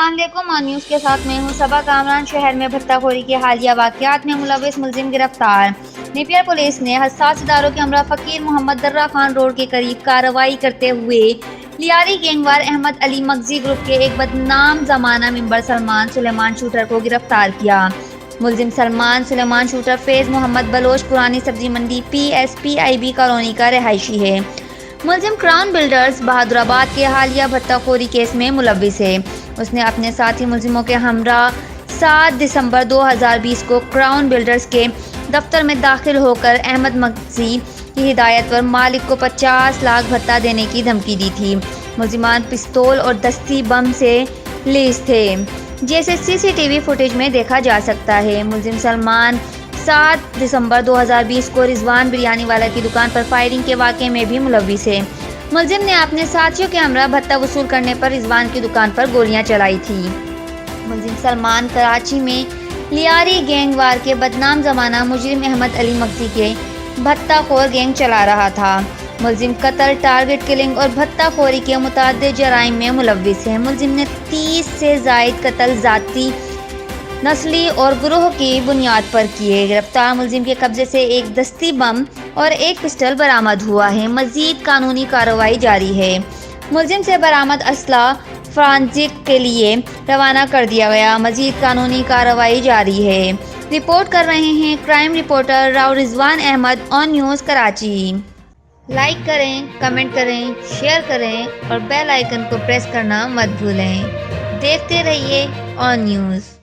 السلام علیکم نیوز کے ساتھ میں ہوں صبا کامران۔ شہر میں بھتہ خوری کے حالیہ واقعات میں ملوث ملزم گرفتار۔ نیپیر پولیس نے حساس اداروں کے ہمراہ فقیر محمد درہ خان روڈ کے قریب کارروائی کرتے ہوئے لیاری گینگوار احمد علی مغزی گروپ کے ایک بدنام زمانہ ممبر سلمان سلیمان شوٹر کو گرفتار کیا۔ ملزم سلمان سلیمان شوٹر فیض محمد بلوچ پرانی سبزی منڈی PSPIB کالونی کا رہائشی ہے۔ ملزم کراؤن بلڈرز بہادرآباد کے حالیہ بھتہ خوری کیس میں ملوث ہے۔ اس نے اپنے ساتھی ملزموں کے ہمراہ 7 دسمبر 2020 کو کراؤن بلڈرز کے دفتر میں داخل ہو کر احمد مغزی کی ہدایت پر مالک کو 50 لاکھ بھتہ دینے کی دھمکی دی تھی۔ ملزمان پستول اور دستی بم سے لیس تھے، جیسے CCTV فوٹیج میں دیکھا جا سکتا ہے۔ ملزم سلمان 7 دسمبر 2020 کو رضوان بریانی والا کی دکان پر فائرنگ کے واقعے میں بھی ملوث ہے۔ ملزم نے اپنے ساتھیوں کے ہمراہ بھتہ وصول کرنے پر رضوان کی دکان پر گولیاں چلائی تھیں۔ ملزم سلمان کراچی میں لیاری گینگ وار کے بدنام زمانہ مجرم احمد علی مغزی کے بھتہ خور گینگ چلا رہا تھا۔ ملزم قتل، ٹارگٹ کلنگ اور بھتہ خوری کے متعدد جرائم میں ملوث ہے۔ ملزم نے 30 سے زائد قتل ذاتی، نسلی اور گروہ کی بنیاد پر کیے۔ گرفتار ملزم کے قبضے سے ایک دستی بم اور ایک پسٹل برآمد ہوا ہے۔ مزید قانونی کارروائی جاری ہے۔ ملزم سے برآمد اسلحہ فرانزک کے لیے روانہ کر دیا گیا۔ مزید قانونی کارروائی جاری ہے۔ رپورٹ کر رہے ہیں کرائم رپورٹر راؤ رضوان احمد آن نیوز کراچی۔ لائک کریں، کمنٹ کریں، شیئر کریں اور بیل آئیکن کو پریس کرنا مت بھولیں۔ دیکھتے رہیے آن نیوز۔